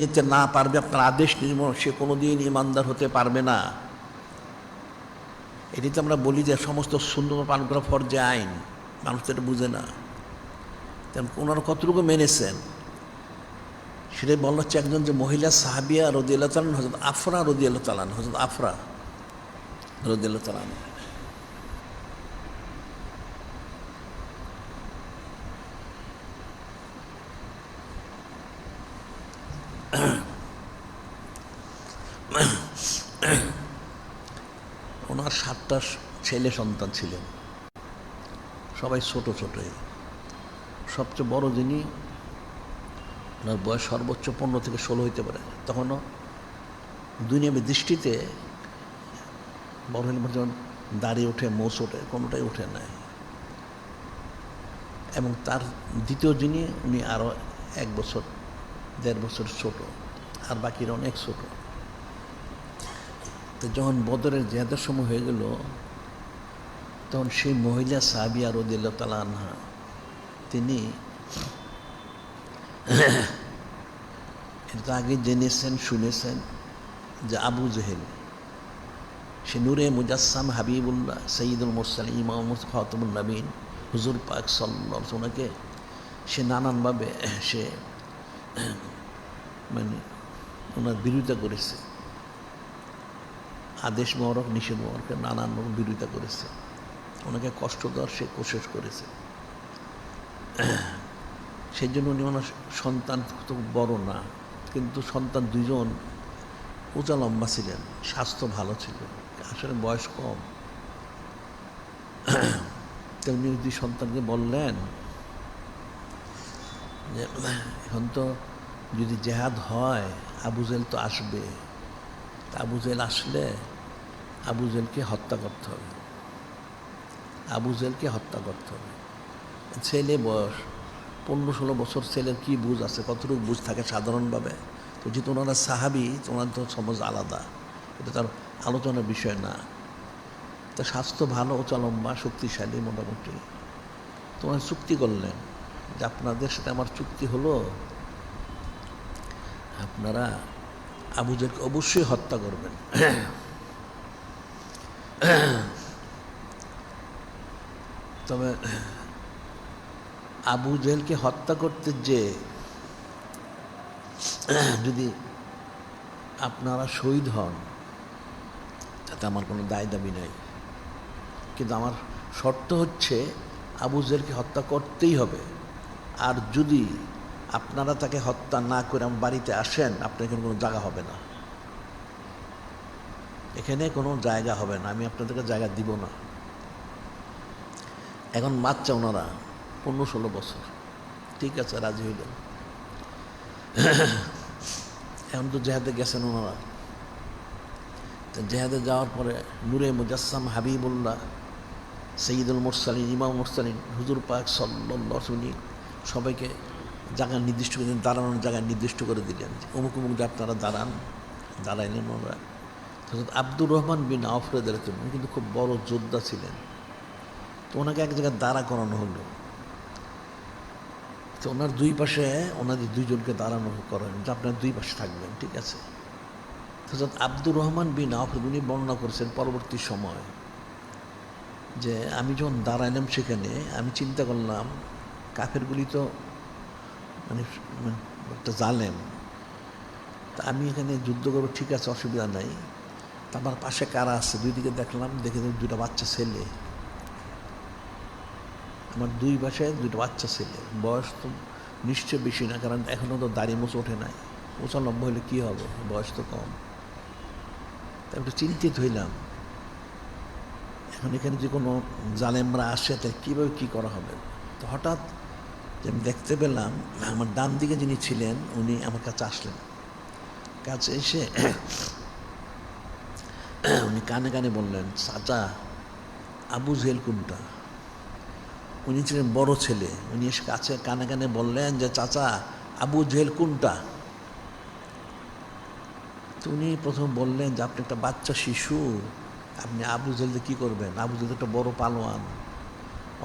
যেতে না পারবে, আপনার আদেশ নির্মম, সে কোনোদিন ইমানদার হতে পারবে না। এটি তো আমরা বলি যে সমস্ত সুন্নত পালন করা ফরজে আইন, মানুষ তো এটা বুঝে না। তেমন ওনারা কতটুকু মেনেছেন সেটাই বলা হচ্ছে। একজন যে মহিলা সাহাবিয়া রদিয়াল্লাহু তাআলা, হযরত আফরা রদিয়াল্লাহু তাআলা, হযরত আফরা রদিয়াল্লাহু তাআলা, ওনার 7টা ছেলে সন্তান ছিলেন, সবাই ছোট ছোটই। সবচেয়ে বড় যিনি, ওনার বয়স সর্বোচ্চ 15 থেকে 16 হইতে পারে। তখনও দুনিয়াবী দৃষ্টিতে বড় হলে যেমন দাঁড়িয়ে ওঠে, মোষ ওঠে, কোনোটাই ওঠে নাই। এবং তার দ্বিতীয় যিনি, উনি আরও 1 বছর 1.5 বছর ছোট, আর বাকিরা অনেক ছোট। তো যখন বদরের জিহাদের সময় হয়ে গেল, তখন সেই মহিলা সাহাবিয়া রাদিয়াল্লাহু তাআলা আনহা, তিনি এটা আগে জেনেছেন, শুনেছেন যে আবু জেহেল, সে নূরে মুজাসসাম হাবিবুল্লাহ সৈয়দুল মুরসালিন ইমাম খাতামুন নবীন হুজুর পাক সাল্লাল্লাহু আলাইহি ওয়াসাল্লাম, ওনাকে সে নানানভাবে সে মানে ওনার বিরোধিতা করেছে। আদেশ মোবারক নিষেধ মোবারককে নানানভাবে বিরোধিতা করেছে, ওনাকে কষ্ট দেওয়ার সে কোশিশ করেছে। সেই জন্য উনি ওনার সন্তান তো বড় না, কিন্তু সন্তান 2জন উঁচা লম্বা ছিলেন, স্বাস্থ্য ভালো ছিল, আসলে বয়স কম। তেমনি দুই সন্তানকে বললেন যে এখন তো যদি জেহাদ হয়, আবু জেহেল তো আসবে, আবু জেহেল আসলে আবু জেহেলকে হত্যা করতে হবে, আবু জেহেলকে হত্যা করতে হবে। ছেলে বয়স 15-16 বছর, ছেলের কি বুঝ আছে, কতটুকু বুঝ থাকে সাধারণভাবে। তো যেহেতু ওনারা সাহাবি, ওনার তো সমাজ আলাদা, এটা তার আলোচনার বিষয় না। তো স্বাস্থ্য ভালো, উঁচা লম্বা, শক্তিশালী মোটামুটি। তো ওনারা চুক্তি করলেন যে আপনাদের সাথে আমার চুক্তি হলো, আপনারা আবু জেহেলকে অবশ্যই হত্যা করবেন। তবে আবু জেহেলকে হত্যা করতে যে যদি আপনারা শহীদ হন, তাতে আমার কোনো দায় দাবি নাই, কিন্তু আমার শর্ত হচ্ছে আবু জেহেলকে হত্যা করতেই হবে। আর যদি আপনারা তাকে হত্যা না করে আমার বাড়িতে আসেন, আপনার এখানে কোনো জায়গা হবে না, এখানে কোনো জায়গা হবে না, আমি আপনাদেরকে জায়গা দিব না। এখন বাচ্চা ওনারা 15-16 বছর, ঠিক আছে, রাজি হইলেন। এখন তো জেহাদে গেছেন ওনারা। জেহাদে যাওয়ার পরে নূরে মুজাসসাম হাবিবুল্লাহ সৈয়দুল মুরসালিন ইমাম মুরসালিন হুজুর পাক সাল্লাল্লাহু আলাইহি ওয়াসাল্লাম সবাইকে জায়গা নির্দিষ্ট করে দিলেন, দাঁড়ানোর জায়গা নির্দিষ্ট করে দিলেন, অমুক অমুক যে আপনারা দাঁড়ান। দাঁড়াইলেন ওনারা। আব্দুর রহমান বিন আওফ রাদিয়াল্লাহু আনহু কিন্তু খুব বড় যোদ্ধা ছিলেন, তো ওনাকে এক জায়গায় দাঁড়া করানো হলো। তো ওনার দুই পাশে ওনাদের 2জনকে দাঁড়ানো করেন যে আপনার 2 পাশে থাকবেন, ঠিক আছে। হযরত আব্দুর রহমান বিন আওফ উনি বর্ণনা করেছেন পরবর্তী সময় যে আমি যখন দাঁড়াইলাম সেখানে, আমি চিন্তা করলাম কাফেরগুলি তো মানে একটা জালেম, তা আমি এখানে যুদ্ধ করবো, ঠিক আছে, অসুবিধা নাই। তা আমার পাশে কারা আছে, 2 দিকে দেখলাম, দেখে 2টা বাচ্চা ছেলে, আমার 2 পাশে 2টা বাচ্চা ছেলে, বয়স তো নিশ্চয় বেশি না, কারণ এখনও তো দাড়ি মোচ ওঠে নাই, উঁচা লম্বা হলে কী হবে, বয়স তো কম। তা একটু চিন্তিত হইলাম, এখন এখানে যে কোনো জালেমরা আসে, তাই কীভাবে কী করা হবে। তো হঠাৎ যে আমি দেখতে পেলাম আমার ডান দিকে যিনি ছিলেন, উনি আমার কাছে আসলেন। কাছে এসে উনি কানে কানে বললেন, চাচা আবু জেহেল কোনটা? উনি ছিলেন বড় ছেলে, উনি এসে কাছে কানে কানে বললেন যে চাচা আবু জেহেল কোনটা? তো উনি প্রথম বললেন যে আপনি একটা বাচ্চা শিশু, আপনি আবু জেহেলকে কী করবেন? আবু জেহেল একটা বড় পালোয়ান,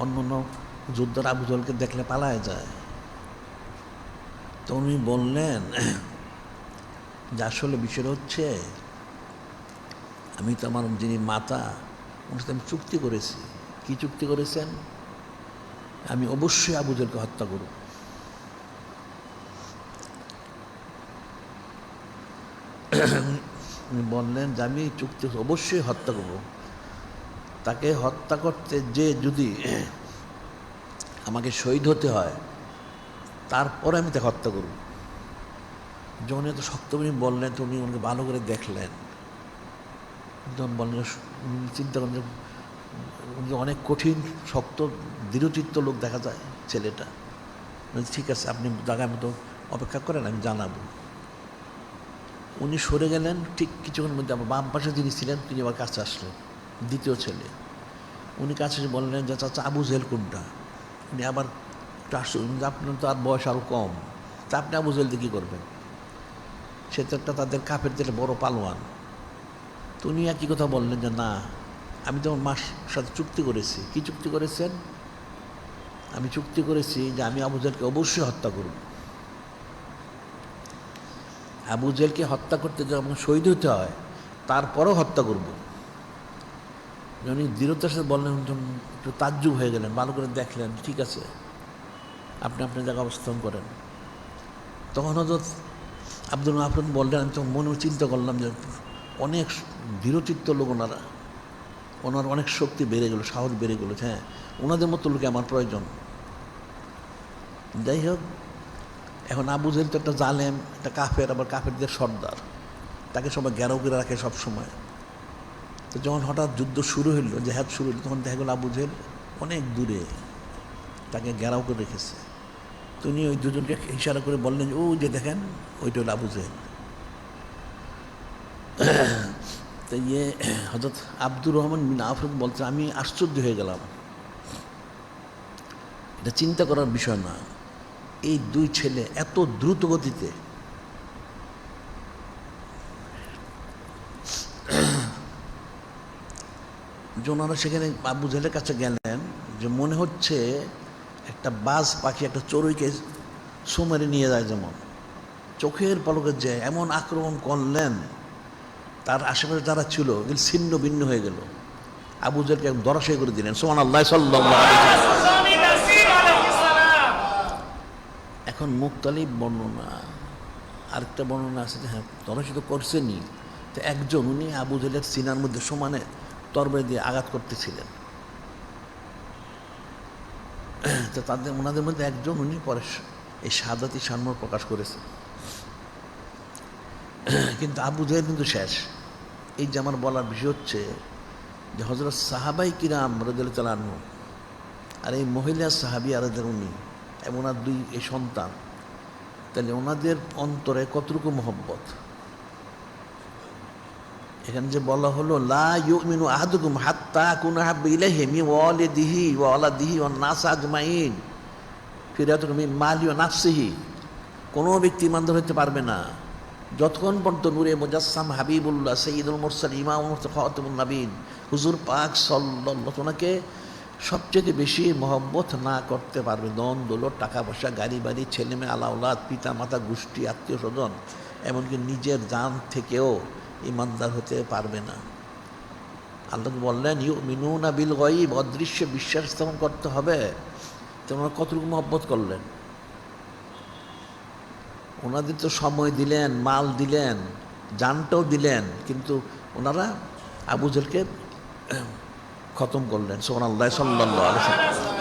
অন্য অন্য যোদ্ধার আবু জেহেলকে দেখলে পালায় যায়। তো উনি বললেন যে আসলে বিষয়টা হচ্ছে, আমি তো আমার যিনি মাতা ওনার সাথে আমি চুক্তি করেছি। কি চুক্তি করেছেন? আমি অবশ্যই আবু জেলকে হত্যা করব। উনি বললেন যে আমি এই চুক্তি অবশ্যই হত্যা করব। তাকে হত্যা করতে যে যদি আমাকে শহীদ হতে হয়, তারপরে আমি তাকে হত্যা করব। যখন এত শক্ত উনি বললেন, তো উনি ওনাকে ভালো করে দেখলেন। যখন বললেন, উনি চিন্তা করেন যে উনি অনেক কঠিন, শক্ত, দৃঢ়চিত্ত লোক দেখা যায় ছেলেটা। ঠিক আছে, আপনি জায়গায় মতো অপেক্ষা করেন, আমি জানাবো। উনি সরে গেলেন। ঠিক কিছুক্ষণের মধ্যে আবার বাম পাশে যিনি ছিলেন তিনি আবার কাছে আসলেন, দ্বিতীয় ছেলে। উনি কাছে এসে বললেন যে চাচা, আবু জেহেল কোনটা? উনি আবার একটু আসলেন, আপনার তো আর বয়স আরও কম, তা আপনি আবু জেহেল দিয়ে কী করবেন? সে তো একটা তাদের কাফের দিলে বড় পালোয়ান। তো উনি একই কথা বললেন যে না, আমি তো আমার মার সাথে চুক্তি করেছি। কি চুক্তি করেছেন? আমি চুক্তি করেছি যে আমি আবু জেহেলকে অবশ্যই হত্যা করব। আবু জেহেলকে হত্যা করতে যখন শহীদ হতে হয়, তারপরও হত্যা করব। উনি দৃঢ়তার সাথে বললেন, একটু তাজ্জুব হয়ে গেলেন, ভালো করে দেখলেন। ঠিক আছে, আপনি আপনার জায়গায় অবস্থান করেন। তখন হযরত আব্দুল মাহফুজ বললেন, আমি তখন মনে চিন্তা করলাম যে অনেক দৃঢ়চিত্ত লোক ওনারা, ওনার অনেক শক্তি বেড়ে গেল, সাহস বেড়ে গেল। হ্যাঁ, ওনাদের মতো লোকে আমার প্রয়োজন। যাই হোক, এখন আবু জেহেল তো একটা জালেম, একটা কাফের, আবার কাফেরদের সর্দার, তাকে সবাই ঘেরাও করে রাখে সব সময়। তো যখন হঠাৎ যুদ্ধ শুরু হইলো, জেহাদ শুরু হইলো, তখন দেখা গেল আবু জেহেল অনেক দূরে, তাকে ঘেরাও করে রেখেছে। তো উনি ওই দুজনকে ইশারা করে বললেন, ও যে দেখেন, ওইটা হলো আবু জেহেল। তো হযরত আব্দুর রহমান বিন আওফ বলছে, আমি আশ্চর্য হয়ে গেলাম। এটা চিন্তা করার বিষয় না, এই দুই ছেলে এত দ্রুত গতিতে। ওনারা সেখানে আবু জেহেলের কাছে গেলেন, যে মনে হচ্ছে একটা বাজ পাখি একটা চড়ুইকে সুমেরে নিয়ে যায়, যেমন চোখের পলকে যে এমন আক্রমণ করলেন, তার আশেপাশে যারা ছিল এগুলো ছিন্ন ভিন্ন হয়ে গেল। আবু জেহেলকে ধরাশায়ী করে দিলেন। সুবহানাল্লাহ, সাল্লাল্লাহু আলাইহি ওয়াসাল্লাম। এখন মুক্তালিব বর্ণনা, আরেকটা বর্ণনা আছে যে হ্যাঁ, ধরাশায়ী তো করছেনই। তো একজন, উনি আবু জেহেলের সিনার মধ্যে সমানে তরবারি দিয়ে আঘাত করতেছিলেন। তো ওনাদের মধ্যে একজন, উনি পরে এই শাহাদাতি সান্মর প্রকাশ করেছে। কিন্তু আবু জেহেল কিন্তু শেষ। এই যে আমার বলার বিষয় হচ্ছে যে হযরত সাহাবাই কিরাম রাদিয়াল্লাহু তাআলা আনহু আর এই মহিলা সাহাবী আলাদের উনি এবং ওনার দুই এই সন্তান, তাহলে ওনাদের অন্তরে কতটুকু মহব্বত। এখানে যে বলা হলো, লা ইউমিনু আহাদুকুম হাত্তা আকুনা আহাব্বা ইলাইহি মিন ওয়ালিদিহি ওয়া ওয়ালাদিহি ওয়ান নাস আজমাইন ফি রাওয়াতিহি মিন মালি ওয়া নাফসিহি। কোনো ব্যক্তি ইমানদার হতে পারবে না যতক্ষণ পর্যন্ত নূরে মুজাসসাম হাবিবুল্লাহ সাইয়্যিদুল মুরসালিন ইমামুল খাতামুন নবীন হুজুর পাক সাল্লাল্লাহু ওনাকে সবচেয়ে বেশি মহব্বত না করতে পারবে। দন দৌলত, টাকা পয়সা, গাড়ি বাড়ি, ছেলে মেয়ে, আলাউলাদ, পিতা মাতা, গোষ্ঠী, আত্মীয় স্বজন, এমনকি নিজের জান থেকেও ইমানদার হতে পারবে না। আল্লাহ বললেন, ইউমিনুনা বিল গায়ব, অদৃশ্যে বিশ্বাস স্থাপন করতে হবে। তোমরা কতটুকু মহব্বত করলেন? ওনাদের তো সময় দিলেন, মাল দিলেন, জানটাও দিলেন, কিন্তু ওনারা আবু জেহেলকে খতম করলেন। সুবহানাল্লাহ, সাল্লাল্লাহু আলাইহি ওয়াসাল্লাম।